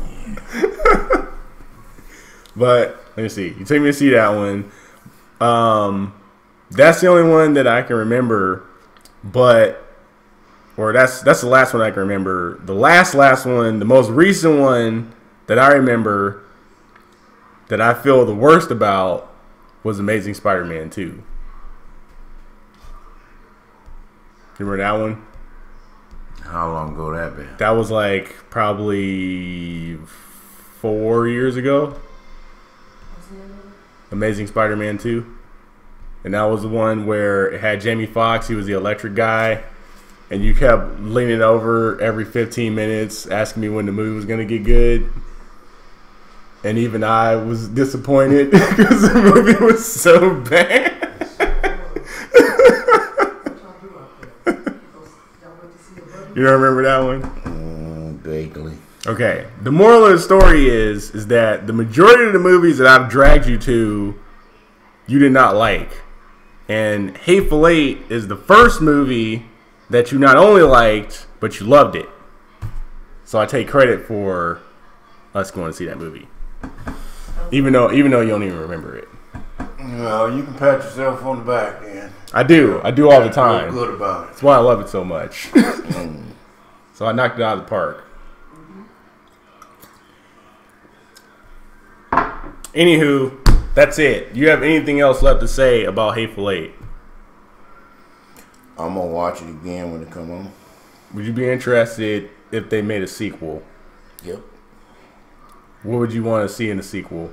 But let me see. You take me to see that one. That's the only one that I can remember. But that's the last one I can remember. The last one, the most recent one that I remember that I feel the worst about was Amazing Spider-Man 2. You remember that one? How long ago that been? That was like probably 4 years ago. Amazing Spider-Man 2. And that was the one where it had Jamie Foxx. He was the electric guy. And you kept leaning over every 15 minutes asking me when the movie was going to get good. And even I was disappointed because the movie was so bad. You don't remember that one? Vaguely. Okay. The moral of the story is that the majority of the movies that I've dragged you to, you did not like. And Hateful Eight is the first movie that you not only liked, but you loved it. So I take credit for us going to see that movie. Even though you don't even remember it. Well, you can pat yourself on the back, man. I do all the time. Feel good about it. That's why I love it so much. So I knocked it out of the park. Anywho, that's it. You have anything else left to say about Hateful Eight? I'm gonna watch it again when it come on. Would you be interested if they made a sequel? Yep. What would you want to see in the sequel?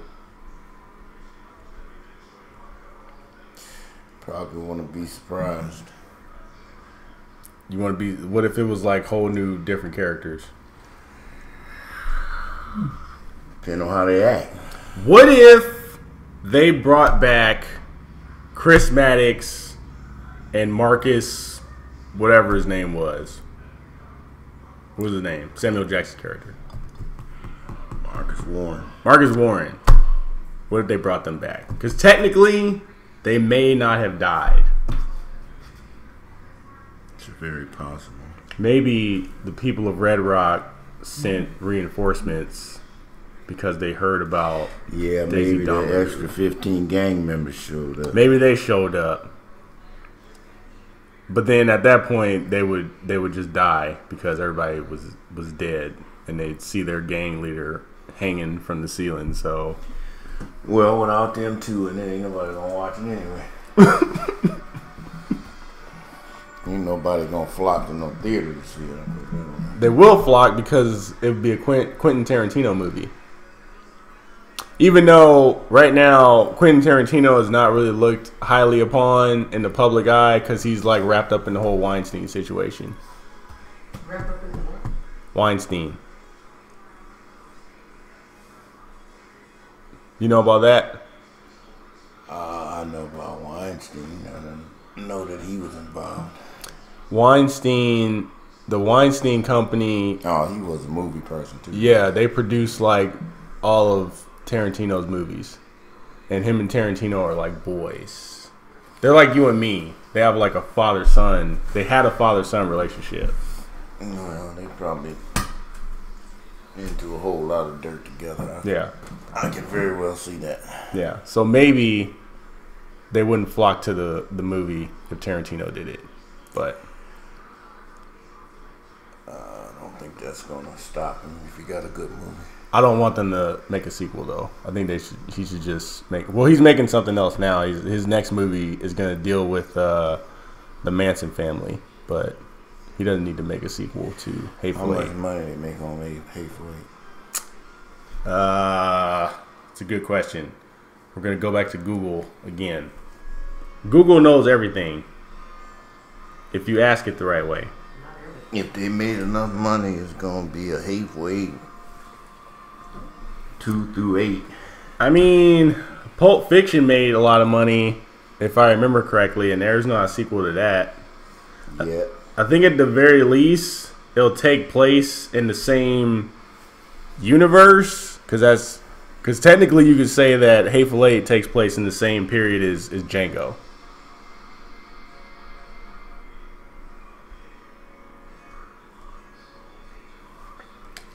Probably want to be surprised. You want to be? What if it was like whole new different characters? Depending on how they act. What if they brought back Chris Maddox and Marcus, whatever his name was? What was his name? Samuel Jackson's character. Marcus Warren. What if they brought them back? Because technically, they may not have died. It's very possible. Maybe the people of Red Rock sent reinforcements because they heard about Daisy maybe Dahmer. the extra 15 gang members showed up. Maybe they showed up. But then at that point they would just die because everybody was dead and they'd see their gang leader hanging from the ceiling. So well, without them two, and then ain't nobody gonna watch it anyway. Ain't nobody gonna flock to no theater to see it. They will flock because it would be a Quentin Tarantino movie. Even though right now Quentin Tarantino is not really looked highly upon in the public eye because he's like wrapped up in the whole Weinstein situation. Wrapped up in the what? Weinstein. You know about that? I know about Weinstein. I didn't know that he was involved. Weinstein, the Weinstein Company. Oh, he was a movie person too. Yeah, they produce like all of Tarantino's movies. And him and Tarantino are like boys. They're like you and me. They have like a father-son. They had a father-son relationship. Well, they probably into a whole lot of dirt together. Yeah. I can very well see that. Yeah. So maybe they wouldn't flock to the movie if Tarantino did it. But I don't think that's gonna stop him if you got a good movie. I don't want them to make a sequel though. I think he should just make. Well, he's making something else now. His next movie is going to deal with the Manson family, but he doesn't need to make a sequel to Hateful Eight. How much money they make on Hateful Eight? It's a good question. We're going to go back to Google again. Google knows everything if you ask it the right way. If they made enough money, it's gonna be a Hateful Eight 2 through 8. I mean, Pulp Fiction made a lot of money, if I remember correctly, and there's not a sequel to that. Yeah. I think at the very least, it'll take place in the same universe, because technically you could say that Hateful Eight takes place in the same period as Django.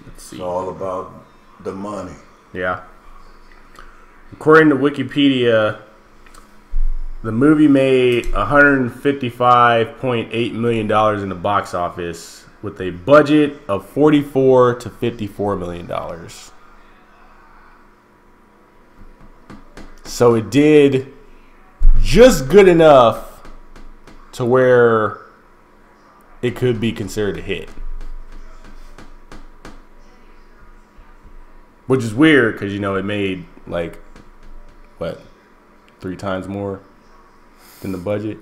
Let's see. It's all about the money. Yeah. According to Wikipedia, the movie made $155.8 million in the box office with a budget of $44 to $54 million. So it did just good enough to where it could be considered a hit. Which is weird because, you know, it made like, what, 3 times more than the budget?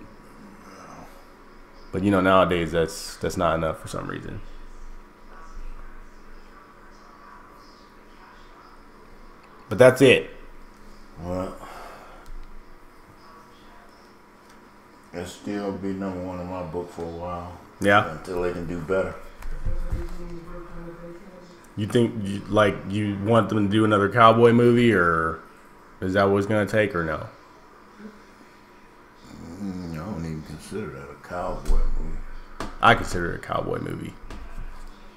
But, you know, nowadays that's not enough for some reason. But that's it. Well, it'll still be number 1 in my book for a while. Yeah. Until they can do better. You think you want them to do another cowboy movie, or is that what it's gonna take, or no? I don't even consider that a cowboy movie. I consider it a cowboy movie.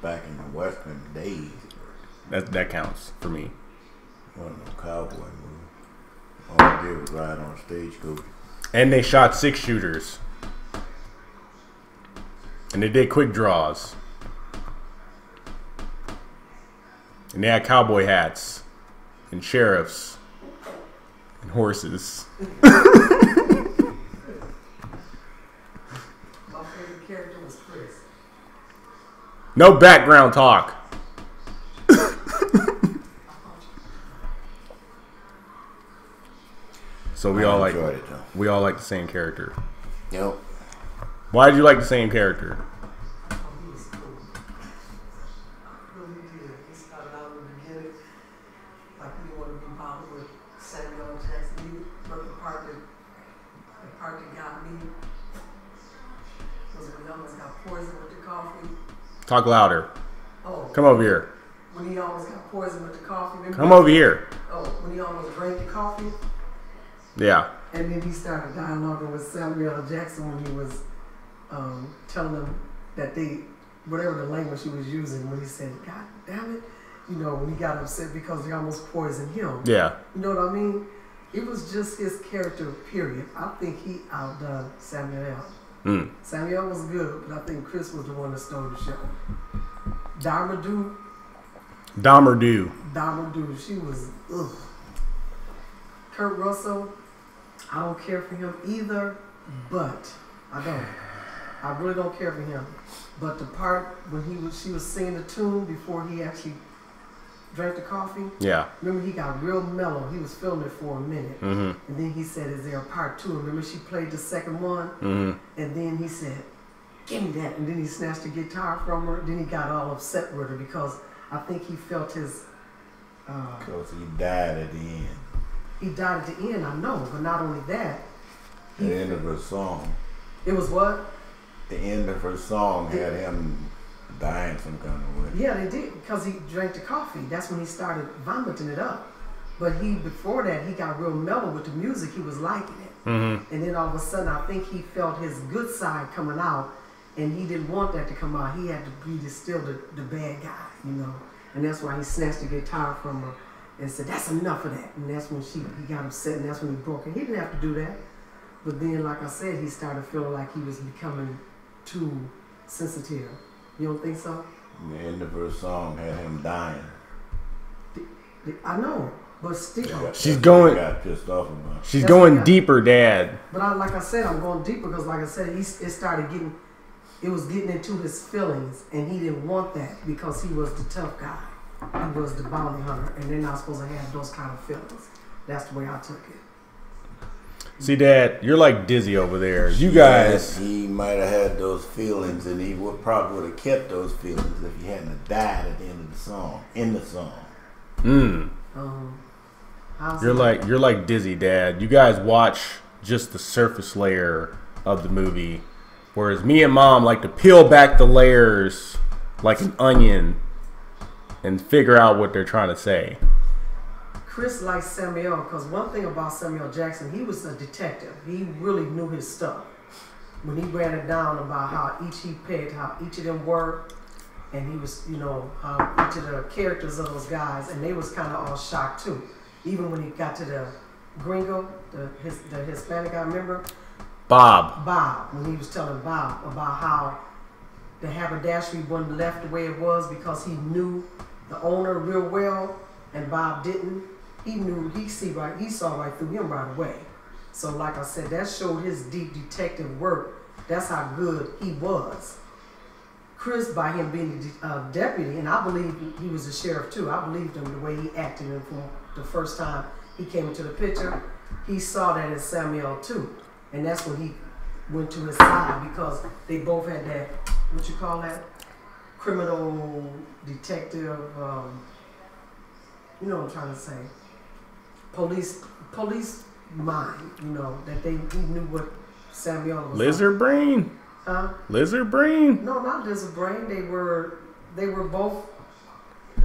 Back in the Western days, That counts for me. it wasn't no cowboy movie. All they did was ride on a stagecoach. And they shot 6 shooters, and they did quick draws, and they had cowboy hats, and sheriffs, and horses. My favorite character was Chris. No background talk. So we all enjoyed it, though. we all like the same character. Yep. Why did you like the same character? Oh, he was cool. Really did. He started out in the beginning like he didn't want to be bothered with Samuel Jackson. But the part that got me was when he almost got poisoned with the coffee. Talk louder. Oh, Come over here. when he almost got poisoned with the coffee. Remember? Come over here. Oh, when he almost drank the coffee. Yeah. And then he started dialoguing with Samuel L. Jackson when he was telling them that whatever the language he was using, when he said, "God damn it," you know, when he got upset because they almost poisoned him. Yeah. You know what I mean? It was just his character, period. I think he outdone Samuel. Samuel was good, but I think Chris was the one that stole the show. Dahmer-Do. she was, ugh. Kurt Russell, I don't care for him either, but I don't. I really don't care for him. But the part when she was singing the tune before he actually drank the coffee. Yeah. Remember, he got real mellow. He was feeling it for a minute. Mm-hmm. And then he said, "Is there a part 2?" Remember, she played the second one. Mm-hmm. And then he said, "Give me that." And then he snatched the guitar from her. Then he got all upset with her because I think he felt his... Because he died at the end. He died at the end, I know. But not only that... The end of her song. It was what? The end of her song had him dying some kind of way. Yeah, they did, because he drank the coffee. That's when he started vomiting it up. But before that, he got real mellow with the music. He was liking it. Mm-hmm. And then all of a sudden, I think he felt his good side coming out, and he didn't want that to come out. He had to be still the bad guy, you know. And that's why he snatched the guitar from her and said, "That's enough of that." And that's when he got upset, and that's when he broke it. He didn't have to do that. But then, like I said, he started feeling like he was becoming too sensitive. You don't think so? The end of her song had him dying. I know, but still. She's going... Got pissed off about. She's going deeper, Dad. But like I said, I'm going deeper because, like I said, it was getting into his feelings, and he didn't want that because he was the tough guy. He was the bounty hunter, and they're not supposed to have those kind of feelings. That's the way I took it. See, Dad, you're like Dizzy over there. You guys... He might have had those feelings, and he probably would have kept those feelings if he hadn't died at the end of the song. In the song. You're like Dizzy, Dad. You guys watch just the surface layer of the movie, whereas me and Mom like to peel back the layers like an onion and figure out what they're trying to say. Chris likes Samuel because one thing about Samuel Jackson, he was a detective. He really knew his stuff. When he ran it down about how he picked, how each of them were, and he was, you know, how each of the characters of those guys, and they was kind of all shocked too. Even when he got to the gringo, the Hispanic guy, remember? Bob. When he was telling Bob about how the haberdashery wasn't left the way it was because he knew the owner real well, and Bob didn't. He saw right through him right away. So like I said, that showed his deep detective work. That's how good he was. Chris, by him being a deputy, and I believe he was a sheriff too. I believed him the way he acted in the first time he came into the picture. He saw that in Samuel too, and that's when he went to his side because they both had that, what you call that, criminal detective. You know what I'm trying to say? Police mind. You know that he knew what Samuel was. Lizard like. brain. Huh? Lizard brain? No, not lizard brain. They were both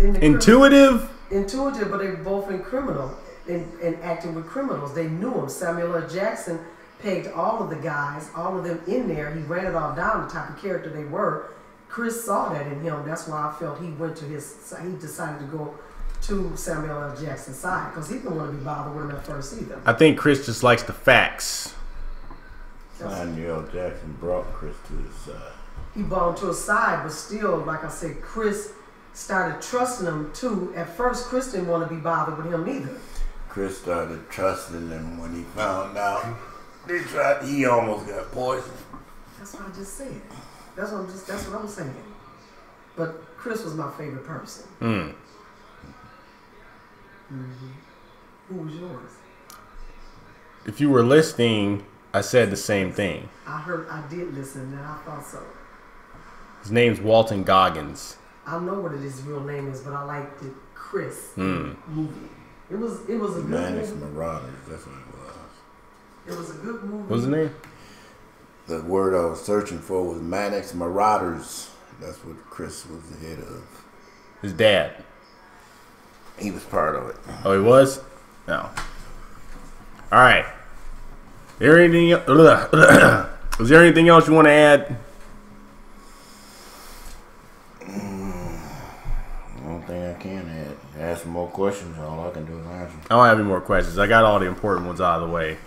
in the intuitive, but they were both in criminal and acting with criminals. They knew him. Samuel L. Jackson pegged all of the guys, all of them in there. He ran it all down, the type of character they were. Chris saw that in him. That's why I felt he decided to go to Samuel L. Jackson's side because he didn't want to be bothered with him at first either. I think Chris just likes the facts. Samuel Jackson brought Chris to his side. He brought him to his side, but still, like I said, Chris started trusting him too. At first, Chris didn't want to be bothered with him either. Chris started trusting him when he found out he almost got poisoned. That's what I just said. That's what I'm saying. But Chris was my favorite person. Who was yours? If you were listening, I said the same thing. I did listen, and I thought so. His name's Walton Goggins. I know what his real name is, but I liked the Chris movie. It was a good Mannix movie. Marauders, that's what it was. It was a good movie. What's his name? The word I was searching for was Mannix Marauders. That's what Chris was the head of. His dad. He was part of it. Oh, he was? No. All right. Is there anything else you want to add? I don't think I can add. Ask some more questions. All I can do is answer. I don't have any more questions. I got all the important ones out of the way.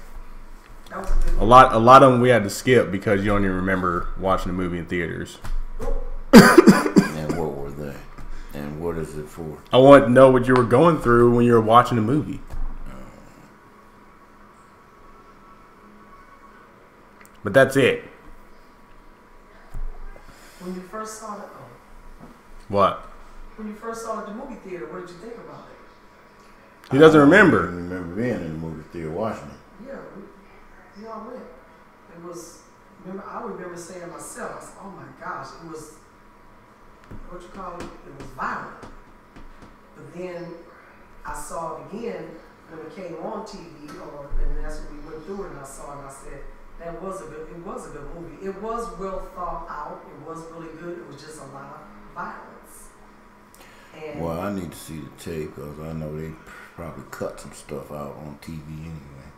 That was a good A lot of them we had to skip because you don't even remember watching the movie in theaters. And what were they? And what is it for? I want to know what you were going through when you were watching the movie. But that's it. When you first saw it, What? when you first saw it at the movie theater, what did you think about it? He doesn't I don't remember. even remember being in the movie theater watching it. Yeah, we all went. It was. I remember saying myself, I said, "Oh my gosh, it was what you call it? It was violent." But then I saw it again when it came on TV, and that's when we went through it, and I saw it, and I said, it was a good movie. It was well thought out. It was really good. It was just a lot of violence. And Well, I need to see the tape because I know they probably cut some stuff out on TV anyway.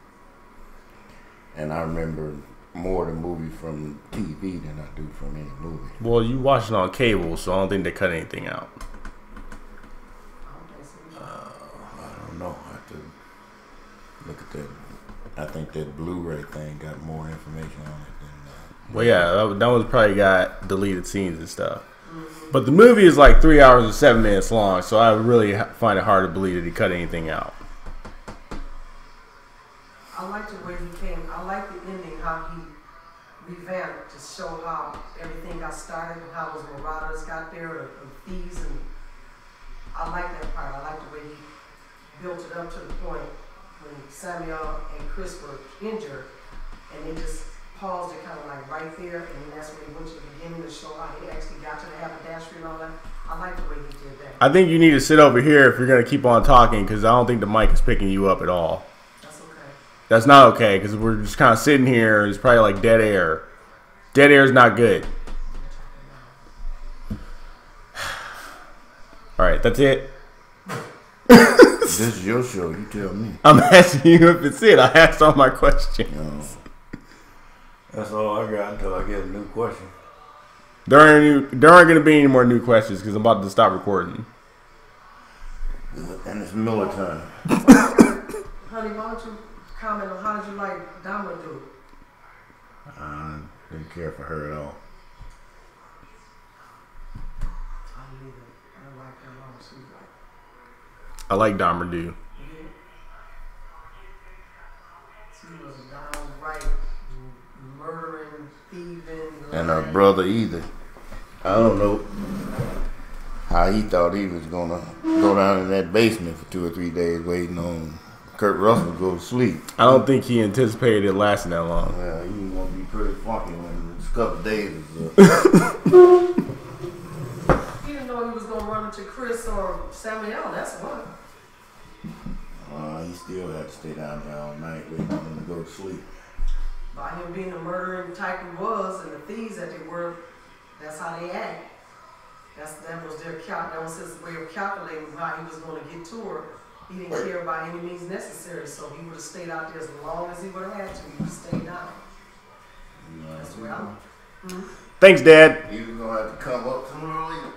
And I remember more the movie from TV than I do from any movie. Well, you watched it on cable, so I don't think they cut anything out. I don't think so. I don't know. I have to look at that. I think that Blu-ray thing got more information on it than. Well, yeah, that one's probably got deleted scenes and stuff. But the movie is like 3 hours and 7 minutes long, so I really find it hard to believe that he cut anything out. I like the way he came. I like the ending, how he revamped to show how everything got started and how those marauders got there, the thieves, and I like that part. I like the way he built it up to the point when Samuel and Chris were injured, and they just paused it kind of like right there, and then that's when he went to the beginning to show how he actually got to the haberdashery and all that. I like the way he did that. I think you need to sit over here if you're going to keep on talking, because I don't think the mic is picking you up at all. That's okay. That's not okay, because we're just kind of sitting here. It's probably like dead air. Dead air is not good. All right, that's it. This is your show. You tell me. I'm asking you if it's it. I asked all my questions. That's all I got until I get a new question. There aren't going to be any more new questions because I'm about to stop recording. And it's Miller time. Honey, why don't you comment on how did you like Dama do? I didn't care for her at all. I like her long. She was like, I like Dahmer dude. she was downright murdering, thieving, And her lying. brother either. I don't know how he thought he was gonna go down in that basement for 2 or 3 days waiting on Kurt Russell to go to sleep. I don't think he anticipated it lasting that long. Well, he was gonna be pretty funky when a couple of days was up. He didn't know he was going to run into Chris or Samuel, that's what. He still had to stay down there all night waiting on him to go to sleep. By him being the murdering type he was and the thieves that they were, that's how they act. That was his way of calculating how he was going to get to her. He didn't care by any means necessary, so he would have stayed out there as long as he would have had to. He would have stayed down. That's the way I look. Thanks, Dad. He was gonna have to come up sooner or later.